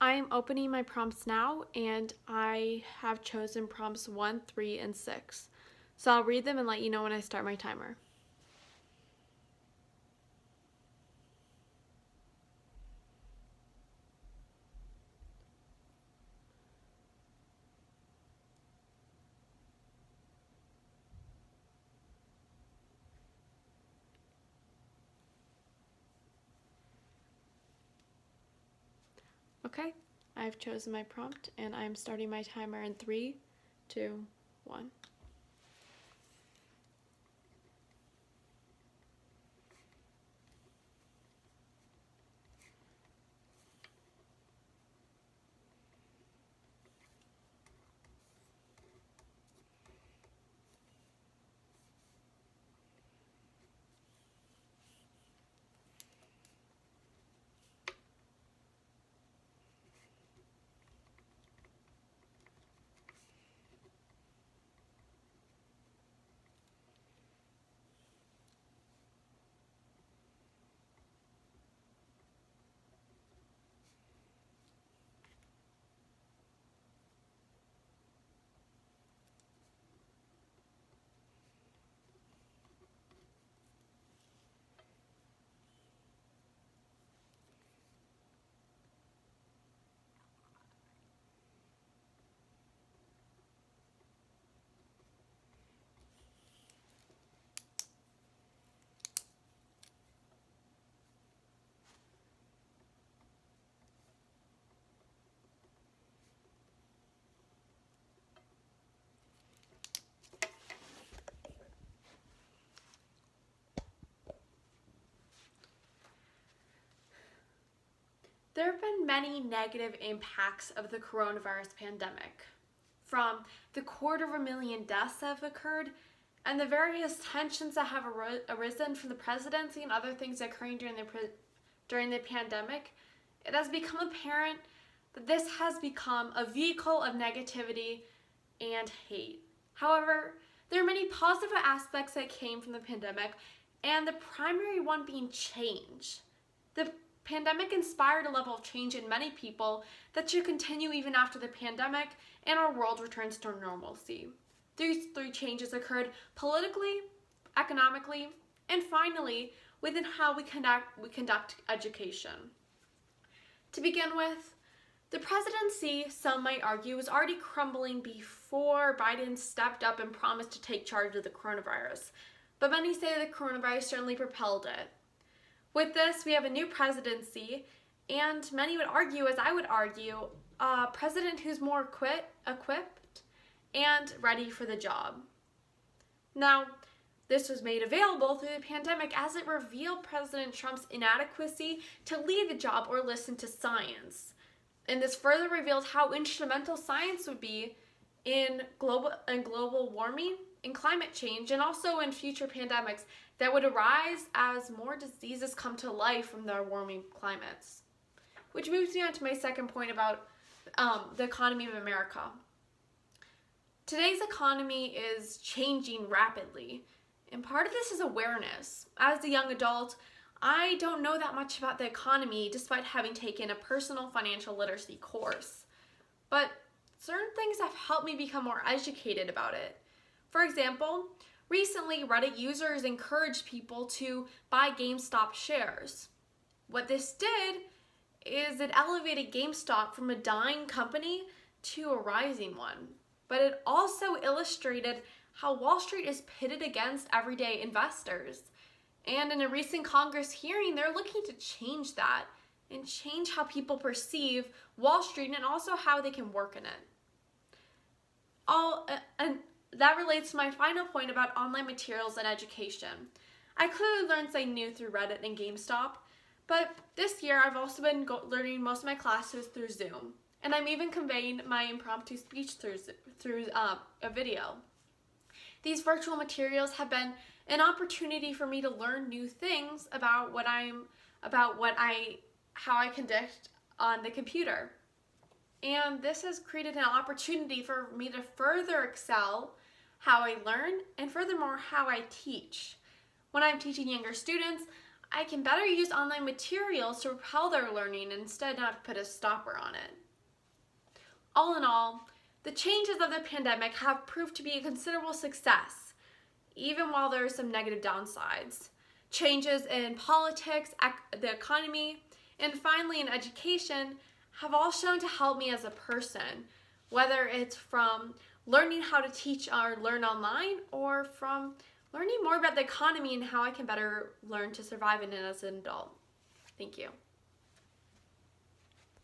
I'm opening my prompts now, and I have chosen prompts 1, 3, and 6. So I'll read them and let you know when I start my timer. Okay, I've chosen my prompt, and I'm starting my timer in 3, 2, 1. There have been many negative impacts of the coronavirus pandemic, from the 250,000 deaths that have occurred and the various tensions that have arisen from the presidency and other things occurring during the pandemic. It has become apparent that this has become a vehicle of negativity and hate. However, there are many positive aspects that came from the pandemic, and the primary one being change. The pandemic inspired a level of change in many people that should continue even after the pandemic and our world returns to normalcy. These three changes occurred politically, economically, and finally within how we conduct education. To begin with, the presidency, some might argue, was already crumbling before Biden stepped up and promised to take charge of the coronavirus. But many say the coronavirus certainly propelled it. With this, we have a new presidency, and many would argue, as I would argue, a president who's more equipped and ready for the job. Now, this was made available through the pandemic as it revealed President Trump's inadequacy to lead the job or listen to science. And this further revealed how instrumental science would be in global warming, in climate change, and also in future pandemics that would arise as more diseases come to life from their warming climates. Which moves me on to my second point about the economy of America. Today's economy is changing rapidly, and part of this is awareness. As a young adult, I don't know that much about the economy despite having taken a personal financial literacy course. But certain things have helped me become more educated about it. For example, recently Reddit users encouraged people to buy GameStop shares. What this did is it elevated GameStop from a dying company to a rising one. But it also illustrated how Wall Street is pitted against everyday investors. And in a recent Congress hearing, they're looking to change that and change how people perceive Wall Street and also how they can work in it. And that relates to my final point about online materials and education. I clearly learned something new through Reddit and GameStop, but this year I've also been learning most of my classes through Zoom, and I'm even conveying my impromptu speech through a video. These virtual materials have been an opportunity for me to learn new things about how I conduct on the computer. And this has created an opportunity for me to further excel how I learn and furthermore how I teach. When I'm teaching younger students, I can better use online materials to propel their learning instead of not put a stopper on it. All in all, the changes of the pandemic have proved to be a considerable success, even while there are some negative downsides. Changes in politics, the economy, and finally in education have all shown to help me as a person, whether it's from learning how to teach or learn online or from learning more about the economy and how I can better learn to survive in it as an adult. Thank you.